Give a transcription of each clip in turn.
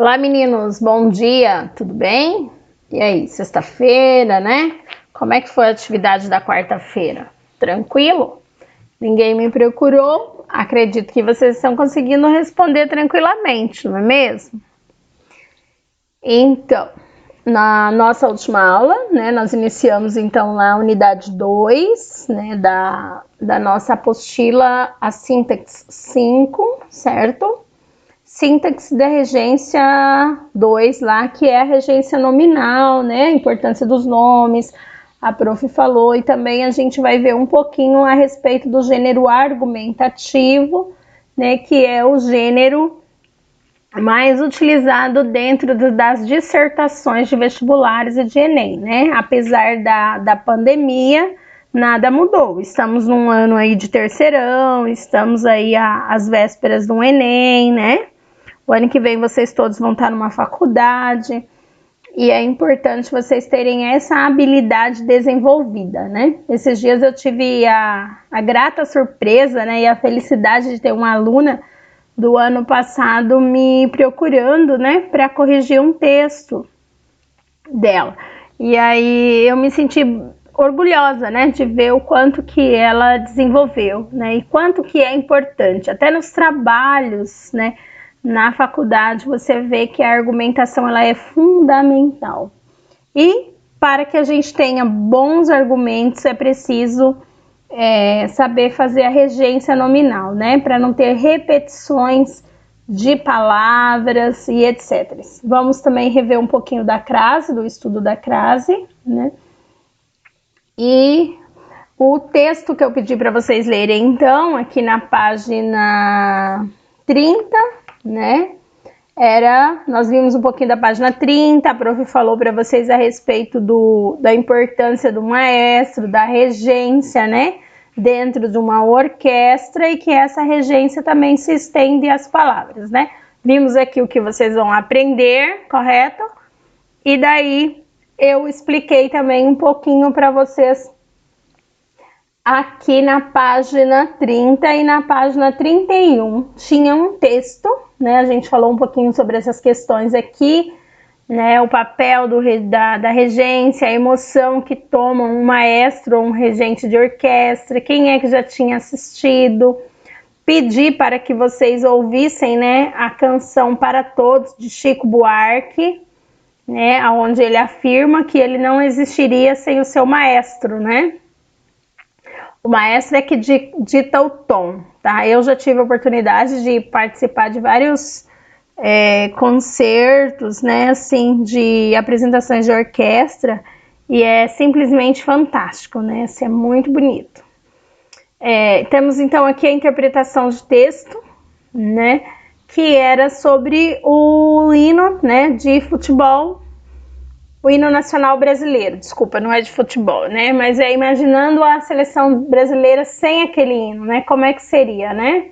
Olá meninos, bom dia, tudo bem? E aí, sexta-feira, né? Como é que foi a atividade da quarta-feira? Tranquilo? Ninguém me procurou? Acredito que vocês estão conseguindo responder tranquilamente, não é mesmo? Então, na nossa última aula, né, nós iniciamos então na unidade 2, né, da nossa apostila, a Sintaxe 5, certo? Sintaxe da regência 2 lá, que é a regência nominal, né? A importância dos nomes, a prof falou, e também a gente vai ver um pouquinho a respeito do gênero argumentativo, né? Que é o gênero mais utilizado dentro das dissertações de vestibulares e de Enem, né? Apesar da pandemia, nada mudou. Estamos num ano aí de terceirão, estamos aí às vésperas do Enem, né? O ano que vem vocês todos vão estar numa faculdade e é importante vocês terem essa habilidade desenvolvida, né? Esses dias eu tive a grata surpresa, né, e a felicidade de ter uma aluna do ano passado me procurando, né, para corrigir um texto dela. E aí eu me senti orgulhosa, né, de ver o quanto que ela desenvolveu, né, e quanto que é importante, até nos trabalhos, né, na faculdade você vê que a argumentação ela é fundamental. E para que a gente tenha bons argumentos é preciso saber fazer a regência nominal, né, para não ter repetições de palavras e etc. Vamos também rever um pouquinho da crase, do estudo da crase, né? E o texto que eu pedi para vocês lerem, então, aqui na página 30, né? Nós vimos um pouquinho da página 30, a prof falou para vocês a respeito da importância do maestro, da regência, né? Dentro de uma orquestra e que essa regência também se estende às palavras, né? Vimos aqui o que vocês vão aprender, correto? E daí eu expliquei também um pouquinho para vocês aqui na página 30 e na página 31 tinha um texto, né? A gente falou um pouquinho sobre essas questões aqui, né? O papel da regência, a emoção que toma um maestro ou um regente de orquestra, quem é que já tinha assistido. Pedi para que vocês ouvissem, né, a canção Para Todos, de Chico Buarque, né? Onde ele afirma que ele não existiria sem o seu maestro, né? O maestro é que dita o tom, tá? Eu já tive a oportunidade de participar de vários concertos, né, assim, de apresentações de orquestra, e é simplesmente fantástico, né? Assim, é muito bonito. Temos então aqui a interpretação de texto, né, que era sobre o hino, né, de futebol. O hino nacional brasileiro, desculpa, não é de futebol, né? Mas é imaginando a seleção brasileira sem aquele hino, né? Como é que seria, né?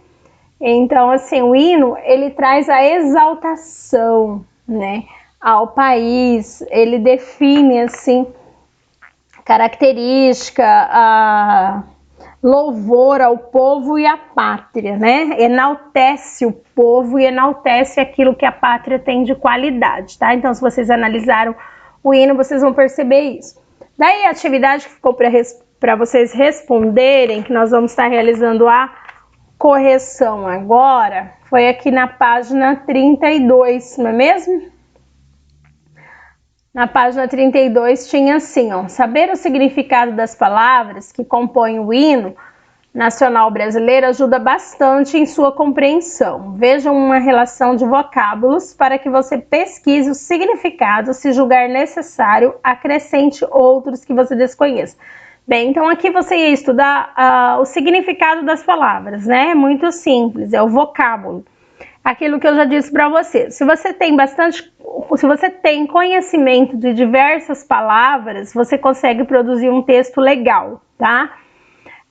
Então, assim, o hino, ele traz a exaltação, né, ao país, ele define, assim, característica, a louvor ao povo e à pátria, né? Enaltece o povo e enaltece aquilo que a pátria tem de qualidade, tá? Então, se vocês analisaram o hino, vocês vão perceber isso. Daí a atividade que ficou para vocês responderem, que nós vamos estar realizando a correção agora, foi aqui na página 32, não é mesmo? Na página 32 tinha assim, ó, saber o significado das palavras que compõem o hino nacional brasileiro ajuda bastante em sua compreensão. Vejam uma relação de vocábulos para que você pesquise o significado, se julgar necessário, acrescente outros que você desconheça. Bem, então aqui você ia estudar o significado das palavras, né? É muito simples, é o vocábulo. Aquilo que eu já disse para você. Se você tem conhecimento de diversas palavras, você consegue produzir um texto legal, tá?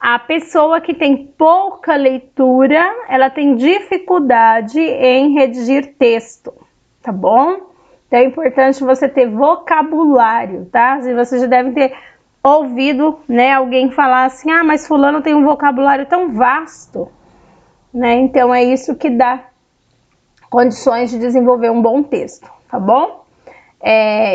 A pessoa que tem pouca leitura, ela tem dificuldade em redigir texto, tá bom? Então é importante você ter vocabulário, tá? Você já deve ter ouvido, né, alguém falar assim, ah, mas fulano tem um vocabulário tão vasto, né? Então é isso que dá condições de desenvolver um bom texto, tá bom?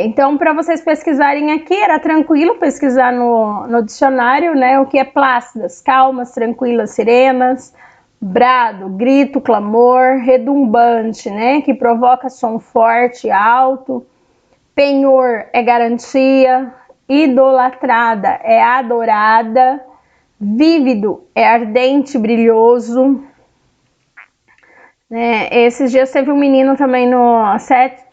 Então, para vocês pesquisarem aqui, era tranquilo pesquisar no dicionário, né? O que é plácidas, calmas, tranquilas, serenas, brado, grito, clamor, retumbante, né? Que provoca som forte, alto, penhor é garantia, idolatrada é adorada, vívido é ardente, brilhoso. Esses dias teve um menino também no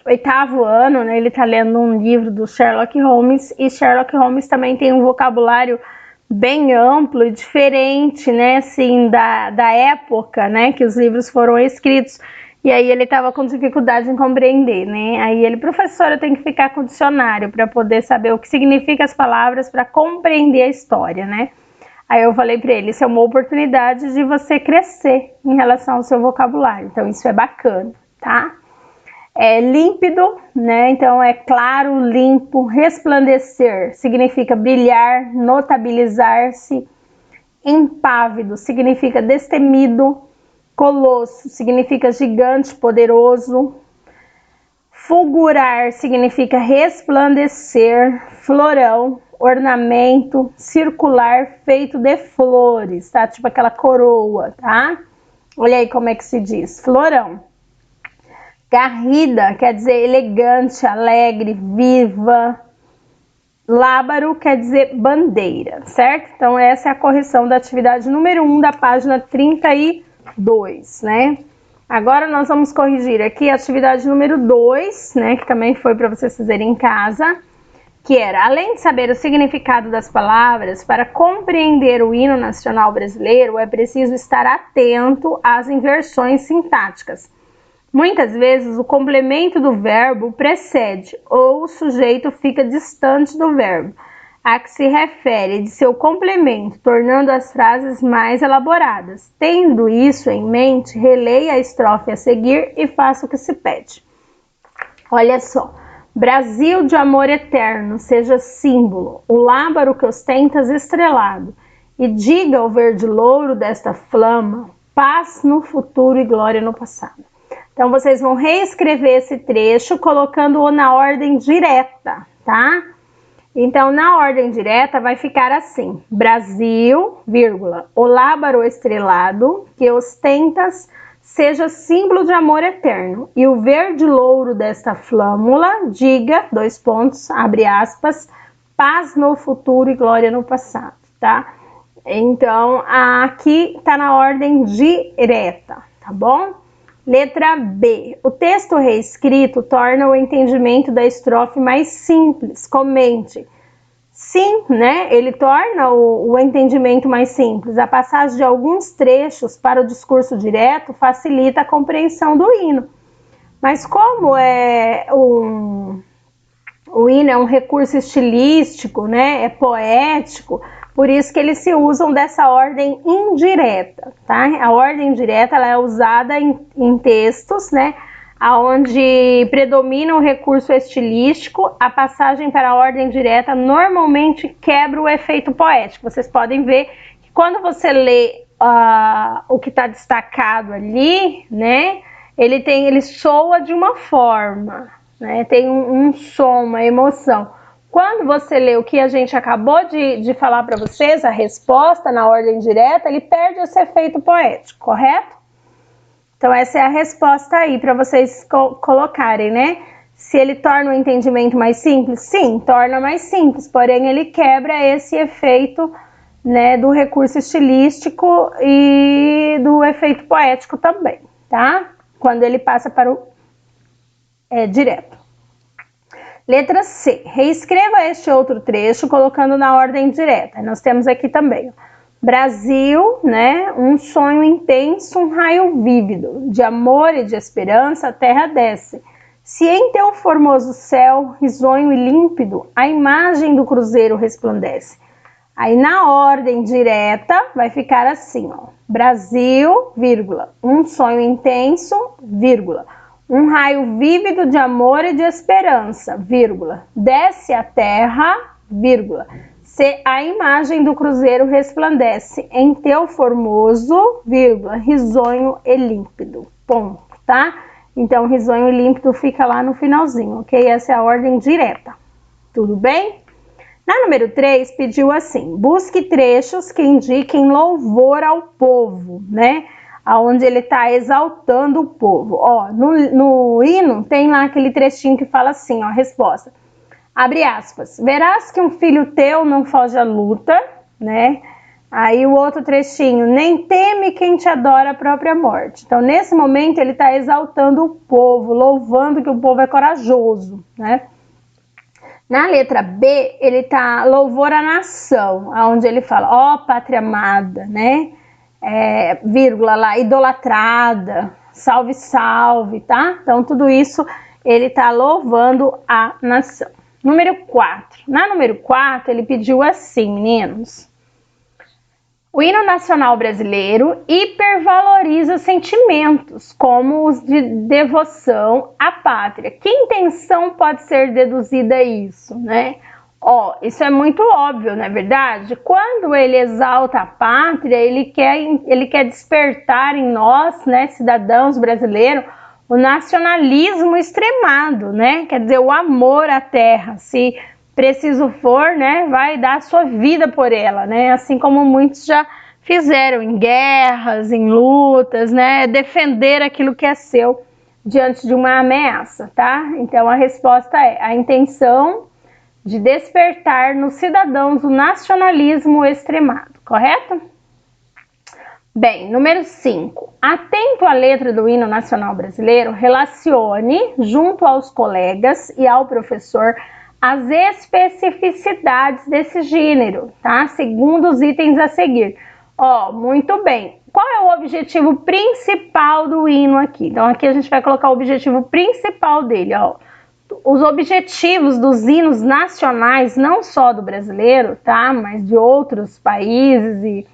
8º ano, né? Ele tá lendo um livro do Sherlock Holmes, e Sherlock Holmes também tem um vocabulário bem amplo e diferente, né? Assim, da época, né? Que os livros foram escritos. E aí ele tava com dificuldade em compreender, né? Aí ele, professora, tem que ficar com o dicionário para poder saber o que significa as palavras para compreender a história, né? Aí eu falei para ele, isso é uma oportunidade de você crescer em relação ao seu vocabulário. Então isso é bacana, tá? É límpido, né? Então é claro, limpo, resplandecer, significa brilhar, notabilizar-se. Impávido significa destemido. Colosso significa gigante, poderoso. Fulgurar significa resplandecer. Florão, ornamento circular feito de flores, tá? Tipo aquela coroa, tá? Olha aí como é que se diz, florão. Garrida quer dizer elegante, alegre, viva. Lábaro quer dizer bandeira, certo? Então essa é a correção da atividade número 1 da página 32, né? Agora nós vamos corrigir aqui a atividade número 2, né? Que também foi para vocês fazerem em casa, que era, além de saber o significado das palavras, para compreender o hino nacional brasileiro, é preciso estar atento às inversões sintáticas. Muitas vezes o complemento do verbo precede ou o sujeito fica distante do verbo a que se refere de seu complemento, tornando as frases mais elaboradas. Tendo isso em mente, releia a estrofe a seguir e faça o que se pede. Olha só. Brasil de amor eterno, seja símbolo, o lábaro que ostentas estrelado, e diga ao verde louro desta flama, paz no futuro e glória no passado. Então, vocês vão reescrever esse trecho colocando-o na ordem direta, tá? Então, na ordem direta vai ficar assim, Brasil, vírgula, o lábaro estrelado que ostentas seja símbolo de amor eterno, e o verde louro desta flâmula diga, dois pontos, abre aspas, paz no futuro e glória no passado, tá? Então, aqui tá na ordem direta, tá bom? Letra B. O texto reescrito torna o entendimento da estrofe mais simples. Comente. Sim, né? Ele torna o entendimento mais simples. A passagem de alguns trechos para o discurso direto facilita a compreensão do hino. Mas como o hino é um recurso estilístico, né? É poético, por isso que eles se usam dessa ordem indireta, tá? A ordem indireta ela é usada em textos, né? Onde predomina o recurso estilístico, a passagem para a ordem direta normalmente quebra o efeito poético. Vocês podem ver que quando você lê o que está destacado ali, né? Ele soa de uma forma, né? Tem um som, uma emoção. Quando você lê o que a gente acabou de falar para vocês, a resposta na ordem direta, ele perde esse efeito poético, correto? Então essa é a resposta aí para vocês colocarem, né? Se ele torna o entendimento mais simples? Sim, torna mais simples, porém ele quebra esse efeito, né, do recurso estilístico e do efeito poético também, tá? Quando ele passa para o direto. Letra C. Reescreva este outro trecho colocando na ordem direta. Nós temos aqui também, Brasil, né? Um sonho intenso, um raio vívido, de amor e de esperança a terra desce. Se em teu formoso céu, risonho e límpido, a imagem do cruzeiro resplandece. Aí na ordem direta vai ficar assim, ó. Brasil, vírgula, um sonho intenso, vírgula, um raio vívido de amor e de esperança, vírgula, desce a terra, vírgula, se a imagem do cruzeiro resplandece em teu formoso, vírgula, risonho e límpido, ponto, tá? Então, risonho e límpido fica lá no finalzinho, ok? Essa é a ordem direta. Tudo bem? Na número 3, pediu assim: busque trechos que indiquem louvor ao povo, né? Onde ele está exaltando o povo. Ó, no hino tem lá aquele trechinho que fala assim, ó, a resposta. Abre aspas. Verás que um filho teu não foge à luta, né? Aí o outro trechinho, nem teme quem te adora a própria morte. Então, nesse momento, ele está exaltando o povo, louvando que o povo é corajoso, né? Na letra B, ele tá louvor à nação, onde ele fala, ó pátria amada, né? Vírgula lá, idolatrada, salve, salve, tá? Então, tudo isso ele tá louvando a nação. Número 4. Na número 4, ele pediu assim, meninos. O hino nacional brasileiro hipervaloriza sentimentos, como os de devoção à pátria. Que intenção pode ser deduzida isso, né? Ó, isso é muito óbvio, não é verdade? Quando ele exalta a pátria, ele quer despertar em nós, né, cidadãos brasileiros, o nacionalismo extremado, né? Quer dizer, o amor à terra, se preciso for, né, vai dar a sua vida por ela, né? Assim como muitos já fizeram em guerras, em lutas, né? Defender aquilo que é seu diante de uma ameaça, tá? Então a resposta é a intenção de despertar nos cidadãos o nacionalismo extremado, correto? Bem, número 5. Atento à letra do hino nacional brasileiro, relacione, junto aos colegas e ao professor, as especificidades desse gênero, tá? Segundo os itens a seguir. Ó, muito bem. Qual é o objetivo principal do hino aqui? Então, aqui a gente vai colocar o objetivo principal dele, ó. Os objetivos dos hinos nacionais, não só do brasileiro, tá? Mas de outros países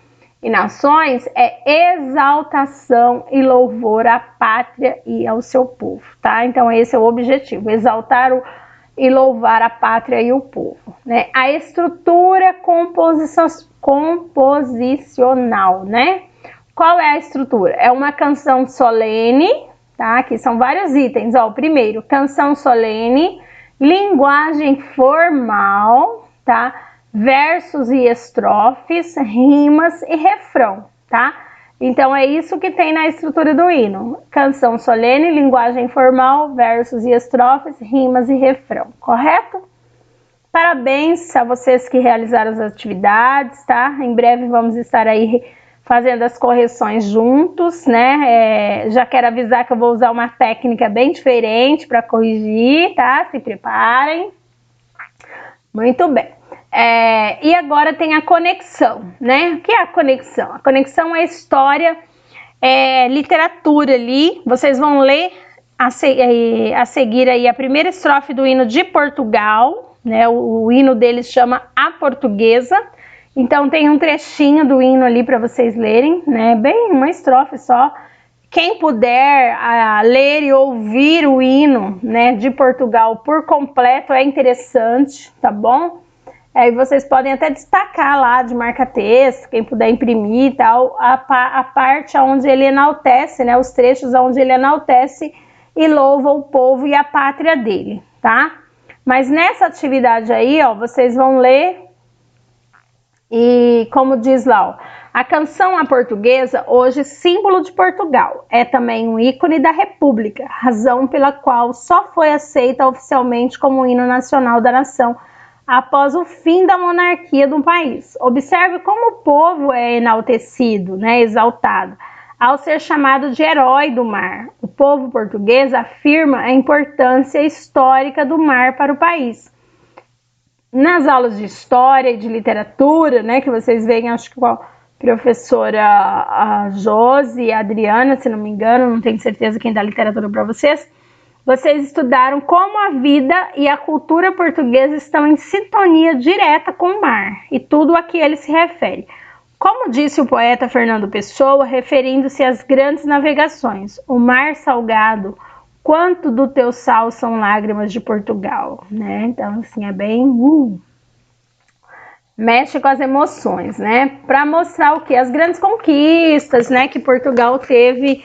e nações, é exaltação e louvor à pátria e ao seu povo, tá? Então, esse é o objetivo, exaltar e louvar a pátria e o povo, né? A estrutura composicional, né? Qual é a estrutura? É uma canção solene, tá? Aqui são vários itens, ó. O primeiro, canção solene, linguagem formal, tá? Versos e estrofes, rimas e refrão, tá? Então, é isso que tem na estrutura do hino. Canção solene, linguagem formal, versos e estrofes, rimas e refrão, correto? Parabéns a vocês que realizaram as atividades, tá? Em breve vamos estar aí fazendo as correções juntos, né? Já quero avisar que eu vou usar uma técnica bem diferente para corrigir, tá? Se preparem. Muito bem. E agora tem a conexão, né? O que é a conexão? A conexão é história, literatura ali. Vocês vão ler a seguir aí a primeira estrofe do hino de Portugal, né? O hino deles chama A Portuguesa. Então tem um trechinho do hino ali para vocês lerem, né? Bem, uma estrofe só. Quem puder ler e ouvir o hino, né, de Portugal por completo é interessante, tá bom? Aí vocês podem até destacar lá de marca-texto, quem puder imprimir e tal, a parte onde ele enaltece, né, os trechos onde ele enaltece e louva o povo e a pátria dele, tá? Mas nessa atividade aí, ó, vocês vão ler e, como diz lá, ó, a canção A Portuguesa, hoje símbolo de Portugal, é também um ícone da República, razão pela qual só foi aceita oficialmente como o hino nacional da nação após o fim da monarquia do país. Observe como o povo é enaltecido, né, exaltado, ao ser chamado de herói do mar. O povo português afirma a importância histórica do mar para o país. Nas aulas de história e de literatura, né, que vocês veem, acho que com a professora a Josi e a Adriana, se não me engano, não tenho certeza quem dá literatura para vocês, vocês estudaram como a vida e a cultura portuguesa estão em sintonia direta com o mar e tudo a que ele se refere. Como disse o poeta Fernando Pessoa, referindo-se às grandes navegações, o mar salgado, quanto do teu sal são lágrimas de Portugal, né? Então, assim, é bem... mexe com as emoções, né? Para mostrar o que? As grandes conquistas, né, que Portugal teve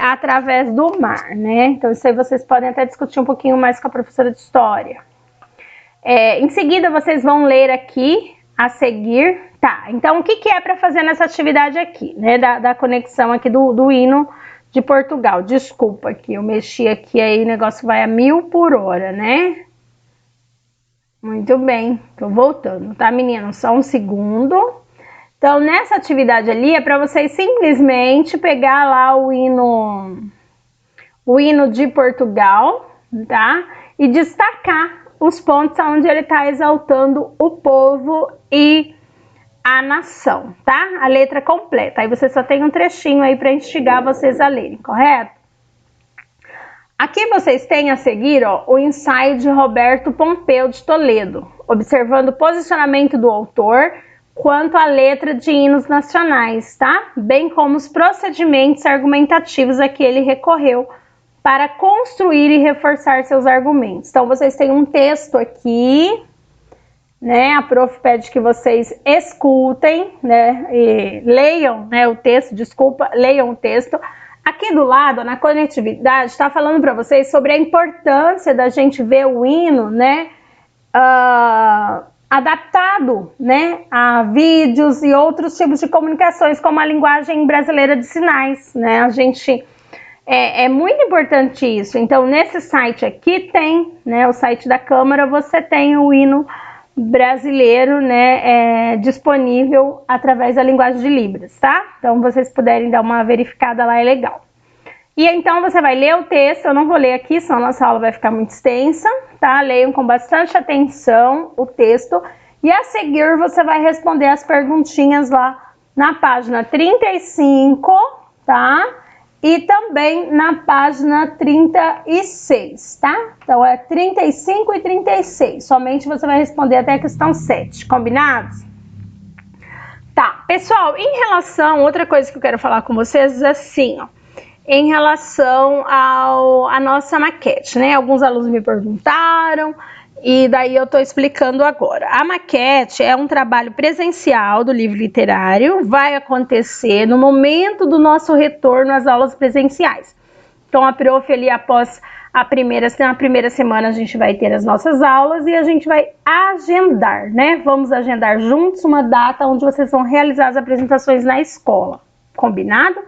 através do mar, né? Então isso aí vocês podem até discutir um pouquinho mais com a professora de história. Em seguida vocês vão ler aqui a seguir. Tá, então o que é para fazer nessa atividade aqui, né? Da conexão aqui do hino de Portugal. Desculpa que eu mexi aqui, aí o negócio vai a 1000 por hora, né? Muito bem, tô voltando, tá, meninos? Só um segundo. Então, nessa atividade ali é para vocês simplesmente pegar lá o hino de Portugal, tá? E destacar os pontos onde ele está exaltando o povo e a nação, tá? A letra completa. Aí você só tem um trechinho aí para instigar vocês a lerem, correto? Aqui vocês têm a seguir, ó, o ensaio de Roberto Pompeu de Toledo, observando o posicionamento do autor quanto à letra de hinos nacionais, tá? Bem como os procedimentos argumentativos a que ele recorreu para construir e reforçar seus argumentos. Então, vocês têm um texto aqui, né? A prof pede que vocês escutem, né? E leiam, né, o texto, leiam o texto. Aqui do lado, na conectividade, está falando para vocês sobre a importância da gente ver o hino, né, adaptado, né, a vídeos e outros tipos de comunicações, como a linguagem brasileira de sinais, né? A gente é muito importante isso. Então, nesse site aqui tem, né, o site da Câmara, você tem o hino brasileiro, né, disponível através da linguagem de Libras, tá? Então, vocês puderem dar uma verificada lá, é legal. E então, você vai ler o texto, eu não vou ler aqui, senão a nossa aula vai ficar muito extensa, tá? Leiam com bastante atenção o texto e a seguir você vai responder as perguntinhas lá na página 35, tá? E também na página 36, tá? Então, é 35 e 36. Somente você vai responder até a questão 7, combinados? Tá, pessoal, em relação... Outra coisa que eu quero falar com vocês é assim, ó. Em relação à nossa maquete, né? Alguns alunos me perguntaram... E daí eu estou explicando agora. A maquete é um trabalho presencial do livro literário, vai acontecer no momento do nosso retorno às aulas presenciais. Então a prof ali após na primeira semana a gente vai ter as nossas aulas e a gente vai agendar, né? Vamos agendar juntos uma data onde vocês vão realizar as apresentações na escola, combinado?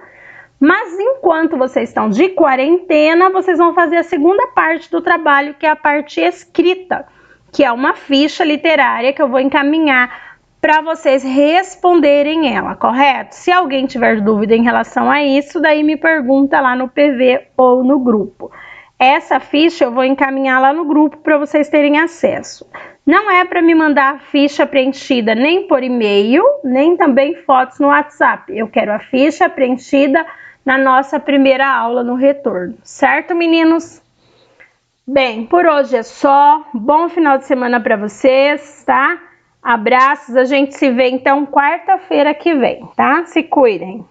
Mas enquanto vocês estão de quarentena, vocês vão fazer a segunda parte do trabalho, que é a parte escrita, que é uma ficha literária que eu vou encaminhar para vocês responderem ela, correto? Se alguém tiver dúvida em relação a isso, daí me pergunta lá no PV ou no grupo. Essa ficha eu vou encaminhar lá no grupo para vocês terem acesso. Não é para me mandar a ficha preenchida nem por e-mail, nem também fotos no WhatsApp. Eu quero a ficha preenchida na nossa primeira aula no retorno, certo, meninos? Bem, por hoje é só. Bom final de semana para vocês, tá? Abraços, a gente se vê então quarta-feira que vem, tá? Se cuidem.